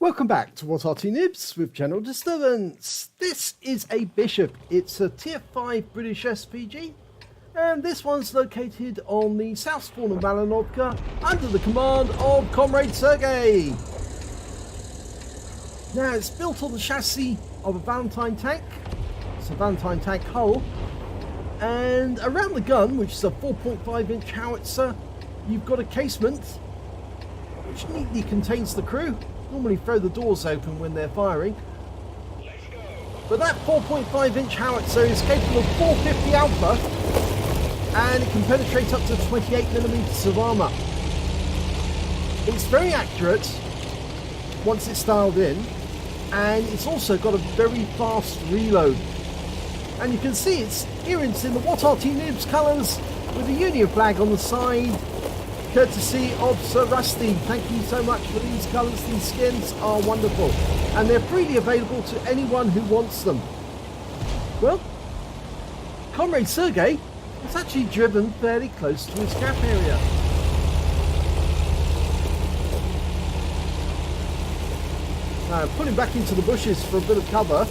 Welcome back to What Arty Noobs with General Disturbance. This is a Bishop. It's a Tier 5 British SPG, and this one's located on the south spawn of Malinovka under the command of Comrade Sergey. Now, it's built on the chassis of a Valentine tank. It's a Valentine tank hull, and around the gun, which is a 4.5-inch howitzer, you've got a casement which neatly contains the crew. Normally throw the doors open when they're firing, but that 4.5-inch howitzer is capable of 450 alpha, and it can penetrate up to 28mm of armour. It's very accurate once it's dialed in, and it's also got a very fast reload. And you can see it's here, it's in the What Arty Noobs colours with the Union flag on the side, courtesy of Sir Rusty. Thank you so much for these colours. These skins are wonderful, and they're freely available to anyone who wants them. Well, Comrade Sergey has actually driven fairly close to his gap area. Now, pulling back into the bushes for a bit of cover.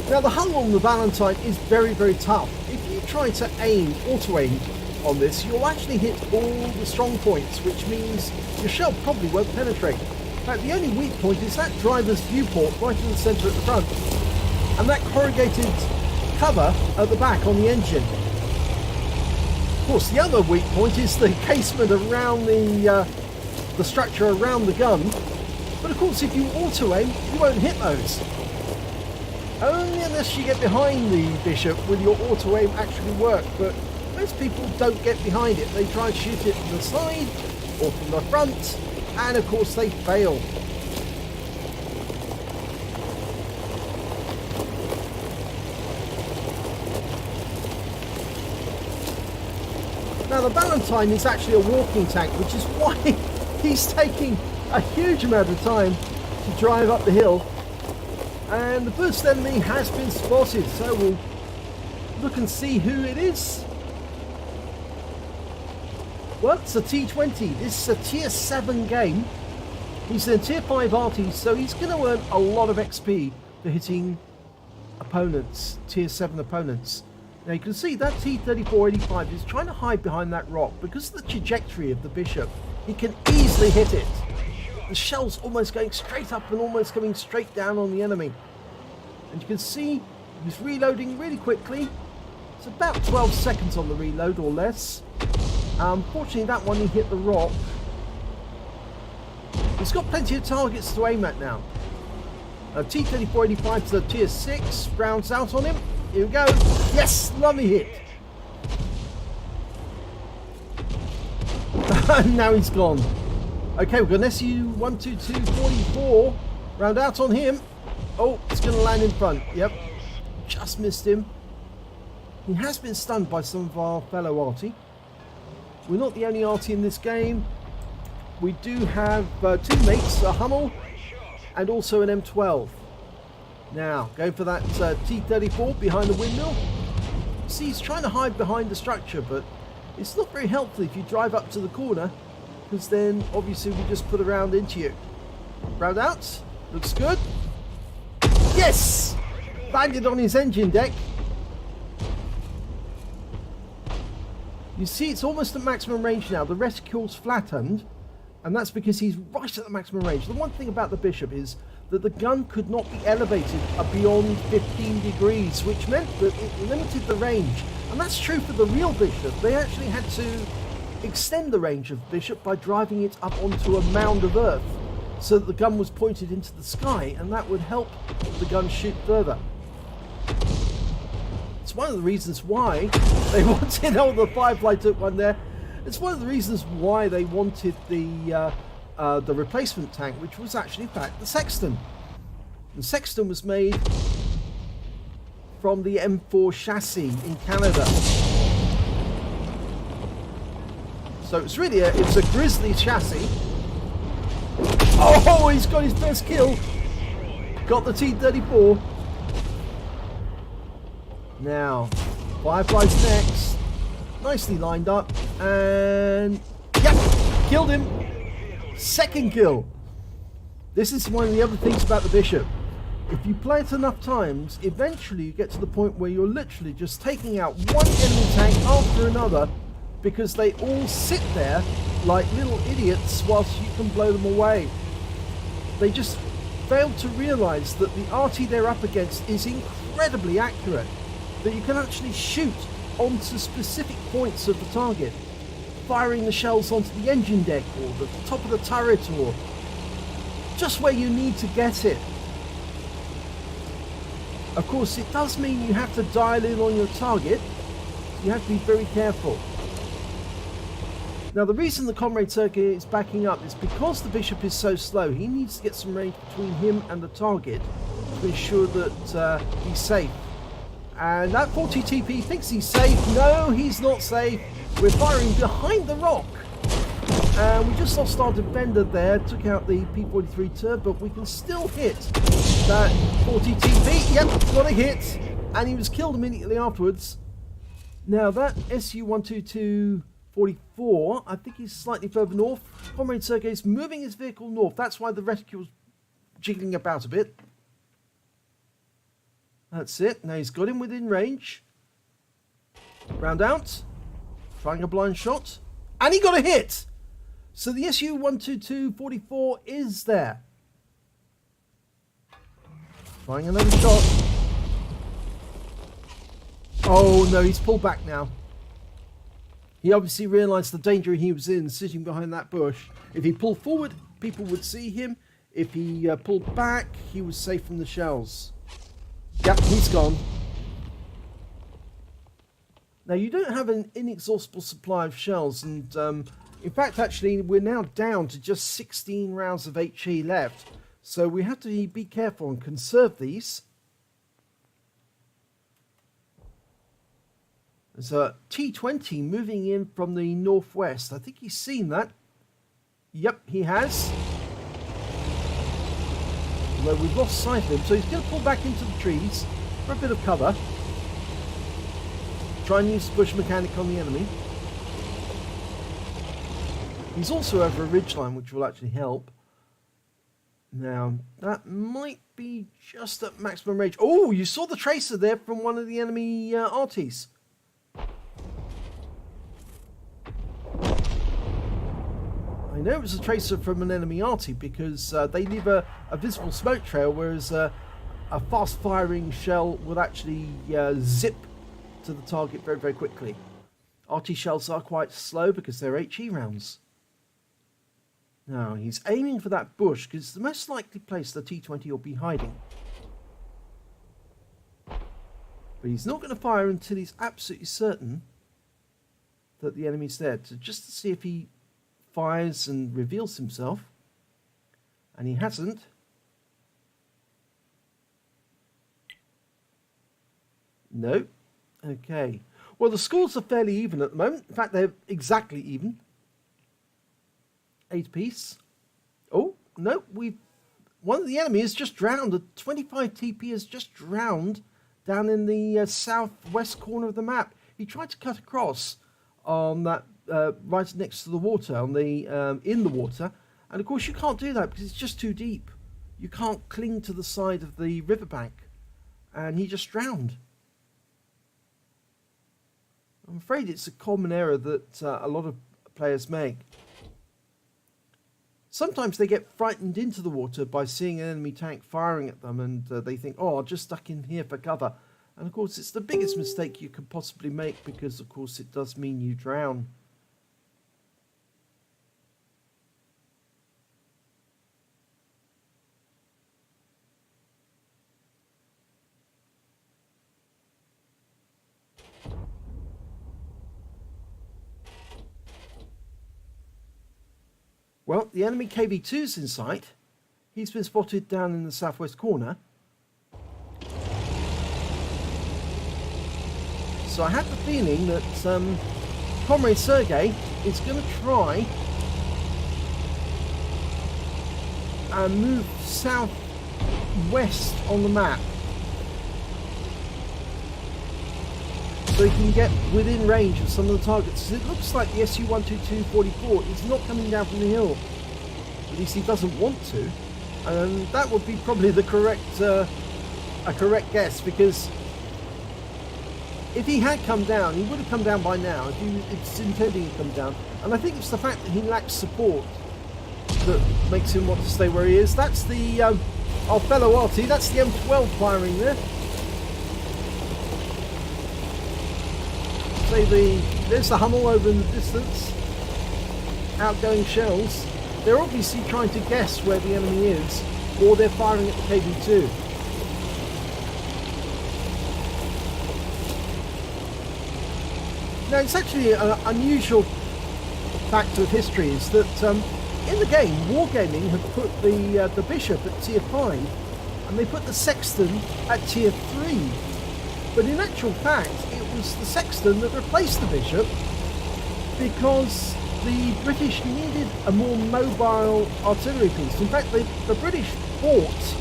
Now, the hull on the Valentine is very, very tough. If you try to auto-aim on this, you'll actually hit all the strong points, which means your shell probably won't penetrate. In fact, the only weak point is that driver's viewport right in the centre at the front, and that corrugated cover at the back on the engine. Of course, the other weak point is the casement around the structure around the gun. But of course, if you auto-aim, you won't hit those. Only unless you get behind the Bishop will your auto-aim actually work, but most people don't get behind it. They try and shoot it from the side or from the front, and of course they fail. Now, the Valentine is actually a walking tank, which is why he's taking a huge amount of time to drive up the hill. And the first enemy has been spotted, so we'll look and see who it is. Well, it's a T20. This is a Tier 7 game. He's in Tier 5 Arty, so he's going to earn a lot of XP for hitting opponents, Tier 7 opponents. Now you can see that T-3485 is trying to hide behind that rock. Because of the trajectory of the Bishop, he can easily hit it. The shell's almost going straight up and almost coming straight down on the enemy. And you can see he's reloading really quickly. It's about 12 seconds on the reload or less. Unfortunately, that one he hit the rock. He's got plenty of targets to aim at now. T-3485 to the Tier 6. Rounds out on him. Here we go. Yes! Lovely hit. And now he's gone. Okay, we've got an SU-122-44. Round out on him. Oh, it's going to land in front. Yep. Just missed him. He has been stunned by some of our fellow Arty. We're not the only Arty in this game. We do have two mates, a Hummel and also an M12. Now, going for that T-34 behind the windmill. See, he's trying to hide behind the structure, but it's not very helpful if you drive up to the corner, because then obviously we just put a round into you. Round out. Looks good. Yes! Landed on his engine deck. You see, it's almost at maximum range now. The reticule's flattened, and that's because he's right at the maximum range. The one thing about the Bishop is that the gun could not be elevated beyond 15 degrees, which meant that it limited the range. And that's true for the real Bishop. They actually had to extend the range of Bishop by driving it up onto a mound of earth so that the gun was pointed into the sky, and that would help the gun shoot further. It's one of the reasons why they wanted, oh, the Firefly took one there. It's one of the reasons why they wanted the replacement tank, which was actually, in fact, the Sexton. The Sexton was made from the M4 chassis in Canada. So it's really it's a Grizzly chassis. Oh, he's got his first kill. Got the T-34. Now, Firefly's next. Nicely lined up. And, yep, Killed him. Second kill. This is one of the other things about the Bishop. If you play it enough times, eventually you get to the point where you're literally just taking out one enemy tank after another because they all sit there like little idiots whilst you can blow them away. They just fail to realise that the Arty they're up against is incredibly accurate, that you can actually shoot onto specific points of the target, firing the shells onto the engine deck or the top of the turret or just where you need to get it. Of course, it does mean you have to dial in on your target. You have to be very careful. Now, the reason the Comrade Sergei is backing up is because the Bishop is so slow. He needs to get some range between him and the target to ensure that he's safe. And that 40 TP thinks he's safe. No, he's not safe. We're firing behind the rock. And we just lost our defender there. Took out the P-43 turret, but we can still hit that 40 TP. Yep, got a hit. And he was killed immediately afterwards. Now, that Su-122-44, I think he's slightly further north. Comrade Sergei is moving his vehicle north. That's why the rescue was jiggling about a bit. That's it. Now he's got him within range. Round out. Trying a blind shot. And he got a hit! So the Su-122-44 is there. Trying another shot. Oh no, he's pulled back now. He obviously realised the danger he was in sitting behind that bush. If he pulled forward, people would see him. If he pulled back, he was safe from the shells. Yep, he's gone. Now, you don't have an inexhaustible supply of shells, and in fact, actually, we're now down to just 16 rounds of HE left. So we have to be careful and conserve these. There's a T-20 moving in from the northwest. I think he's seen that. Yep, he has. Although we've lost sight of him, so he's going to pull back into the trees for a bit of cover. Try and use the bush mechanic on the enemy. He's also over a ridgeline, which will actually help. Now, that might be just at maximum range. Oh, you saw the tracer there from one of the enemy Artys. I know it was a tracer from an enemy Arty because they leave a visible smoke trail, whereas a fast-firing shell would actually zip to the target very, very quickly. Arty shells are quite slow because they're HE rounds. Now, he's aiming for that bush because it's the most likely place the T-20 will be hiding. But he's not going to fire until he's absolutely certain that the enemy's there, just to see if he fires and reveals himself. And he hasn't. No. Okay. Well, the scores are fairly even at the moment. In fact, they're exactly even. 8 apiece. Oh, no, one of the enemy has just drowned. A 25 TP has just drowned down in the southwest corner of the map. He tried to cut across on that right next to the water, on the in the water, and of course you can't do that because it's just too deep. You can't cling to the side of the riverbank, and he just drowned. I'm afraid it's a common error that a lot of players make. Sometimes they get frightened into the water by seeing an enemy tank firing at them, and they think, oh, I'll just stuck in here for cover. And of course, it's the biggest mistake you could possibly make because, of course, it does mean you drown. Well, the enemy KV-2's in sight. He's been spotted down in the southwest corner. So I have the feeling that Comrade Sergei is going to try and move southwest on the map. so he can get within range of some of the targets. It looks like the SU-122-44 is not coming down from the hill. At least he doesn't want to, and that would be probably the correct a correct guess, because if he had come down, he would have come down by now. If he was intending to come down, and I think it's the fact that he lacks support that makes him want to stay where he is. That's the our fellow Arty. That's the M12 firing there. There's the Hummel over in the distance. Outgoing shells. They're obviously trying to guess where the enemy is, or they're firing at the KV-2. Now, it's actually an unusual fact of history is that in the game, Wargaming have put the Bishop at tier 5, and they put the Sexton at tier 3. But in actual fact, it was the Sexton that replaced the Bishop, because the British needed a more mobile artillery piece. In fact, the British bought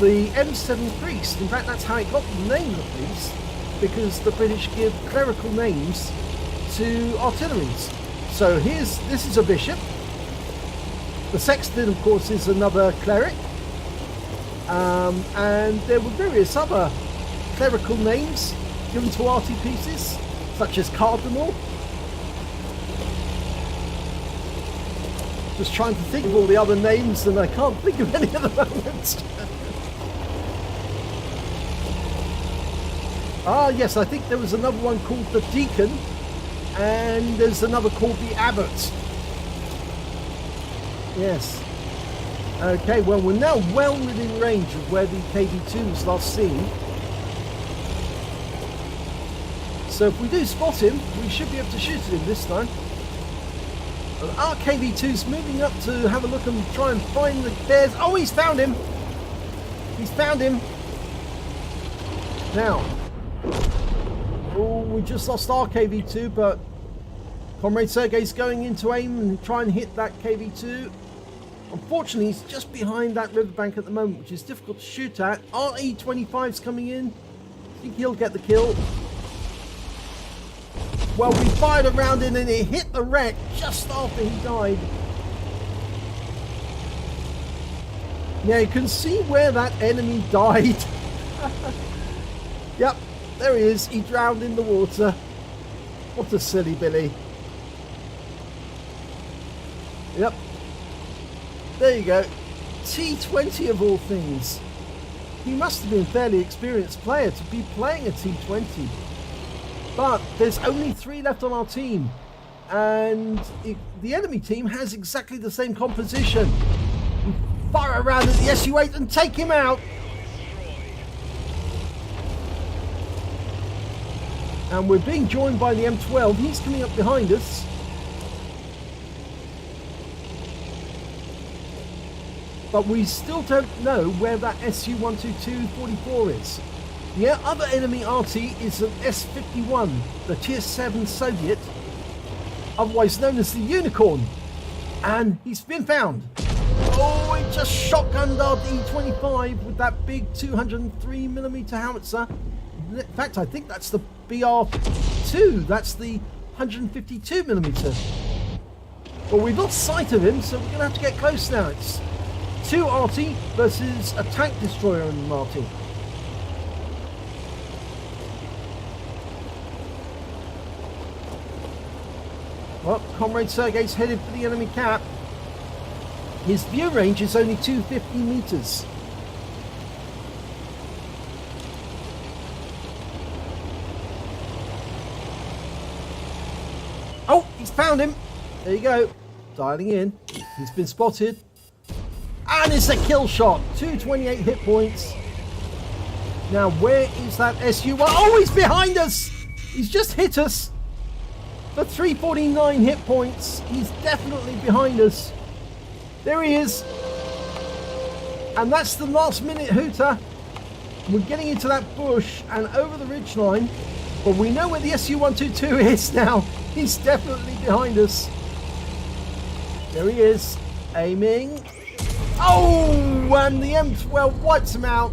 the M7 Priest. In fact, that's how it got the name of the piece, because the British give clerical names to artilleries. So this is a Bishop. The Sexton, of course, is another cleric. And there were various other clerical names given to Arty pieces, such as Cardinal. Just trying to think of all the other names, and I can't think of any at the moment. Yes, I think there was another one called the Deacon, and there's another called the Abbot. Yes. Okay, well, we're now well within range of where the KV-2 was last seen. So if we do spot him, we should be able to shoot at him this time. And our KV-2's moving up to have a look and try and find the bears. Oh, he's found him! He's found him! Now, oh, we just lost our KV-2, but Comrade Sergei's going into aim and try and hit that KV-2. Unfortunately, he's just behind that riverbank at the moment, which is difficult to shoot at. RE-25's coming in. I think he'll get the kill. Well, we fired around him and it hit the wreck just after he died. Yeah, you can see where that enemy died. Yep, there he is. He drowned in the water. What a silly Billy. Yep. There you go. T20 of all things. He must have been a fairly experienced player to be playing a T20. But there's only 3 left on our team. And the enemy team has exactly the same composition. We fire around at the SU-8 and take him out. And we're being joined by the M12. He's coming up behind us. But we still don't know where that SU-122-44 is. The other enemy Arty is an S-51, the Tier 7 Soviet, otherwise known as the Unicorn. And he's been found. Oh, he just shotgunned our E-25 with that big 203mm howitzer. In fact, I think that's the BR2. That's the 152mm. Well, we've lost sight of him, so we're going to have to get close now. It's 2 Arty versus a tank destroyer on Arty. Well, Comrade Sergei's headed for the enemy cap. His view range is only 250 meters. Oh, he's found him. There you go. Dialing in. He's been spotted. And it's a kill shot. 228 hit points. Now, where is that SU? Oh, he's behind us. He's just hit us. For 349 hit points. He's definitely behind us. There he is. And that's the last minute hooter. We're getting into that bush and over the ridgeline. But we know where the SU-122 is now. He's definitely behind us. There he is. Aiming. Oh, and the M12 wipes him out.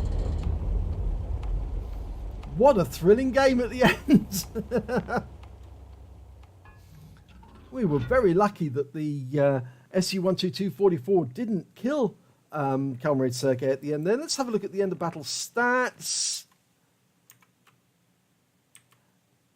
What a thrilling game at the end. We were very lucky that the SU-122-44 didn't kill Comrade Sergei at the end there. Let's have a look at the end of battle stats.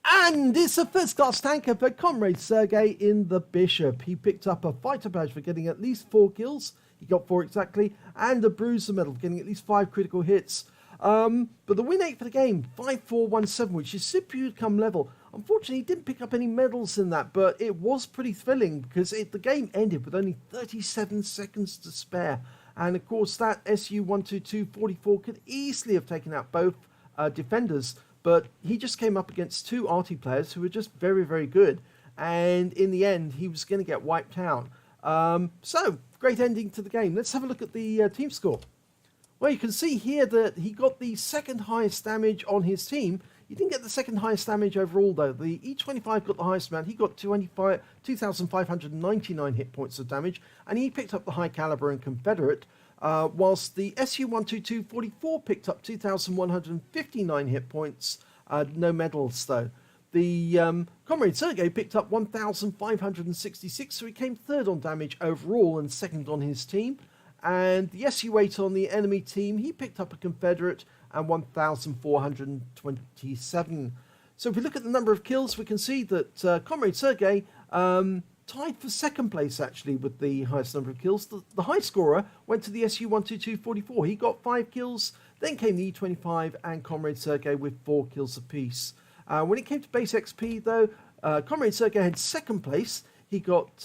And it's a first class tanker for Comrade Sergei in the Bishop. He picked up a fighter badge for getting at least 4 kills. He got 4 exactly. And a bruiser medal for getting at least 5 critical hits. But the win 8 for the game, 5-4-1-7, which is super come level. Unfortunately, he didn't pick up any medals in that, but it was pretty thrilling because the game ended with only 37 seconds to spare. And of course, that SU-122-44 could easily have taken out both defenders, but he just came up against 2 Arty players who were just very, very good. And in the end, he was going to get wiped out. So, great ending to the game. Let's have a look at the team score. Well, you can see here that he got the second highest damage on his team. He didn't get the second highest damage overall, though. The E25 got the highest amount. He got 2,599 hit points of damage, and he picked up the high caliber and Confederate, whilst the SU-122-44 picked up 2,159 hit points. No medals, though. The Comrade Sergei picked up 1,566, so he came third on damage overall and second on his team. And the SU-8 on the enemy team, he picked up a Confederate and 1,427. So if we look at the number of kills, we can see that Comrade Sergei tied for second place, actually, with the highest number of kills. The high scorer went to the SU-122-44. He got 5 kills. Then came the E25 and Comrade Sergei with 4 kills apiece. When it came to base XP, though, Comrade Sergei had second place. He got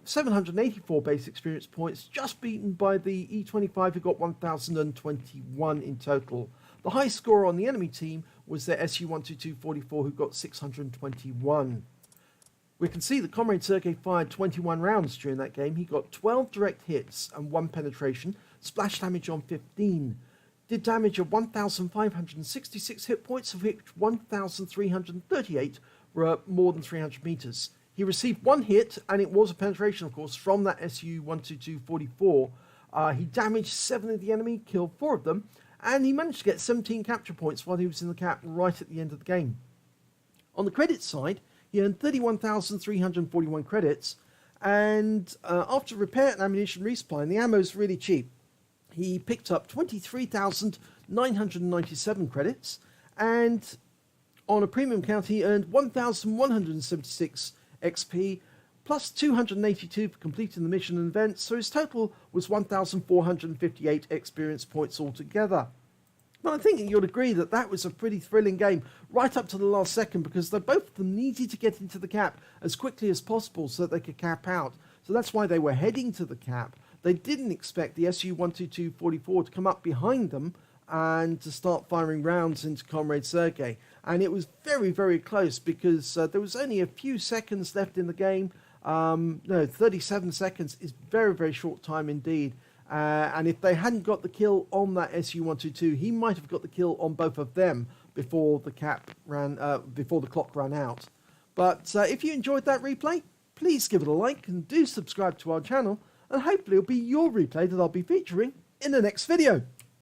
784 base experience points, just beaten by the E25, who got 1,021 in total. The high scorer on the enemy team was the SU-122-44, who got 621. We can see that Comrade Sergei fired 21 rounds during that game. He got 12 direct hits and 1 penetration, splash damage on 15. Did damage of 1,566 hit points, of which 1,338 were more than 300 meters. He received 1 hit, and it was a penetration, of course, from that SU-122-44. He damaged 7 of the enemy, killed 4 of them, and he managed to get 17 capture points while he was in the cap right at the end of the game. On the credit side, he earned 31,341 credits, and after repair and ammunition resupply, and the ammo is really cheap, he picked up 23,997 credits, and on a premium count, he earned 1,176 XP, plus 282 for completing the mission and events, so his total was 1,458 experience points altogether. But I think you'll agree that that was a pretty thrilling game right up to the last second, because both of them needed to get into the cap as quickly as possible so that they could cap out. So that's why they were heading to the cap. They didn't expect the SU-122-44 to come up behind them and to start firing rounds into Comrade Sergei. And it was very, very close, because there was only a few seconds left in the game. 37 seconds is very, very short time indeed. And if they hadn't got the kill on that SU-122, he might have got the kill on both of them before the before the clock ran out. But if you enjoyed that replay, please give it a like and do subscribe to our channel, and hopefully it'll be your replay that I'll be featuring in the next video.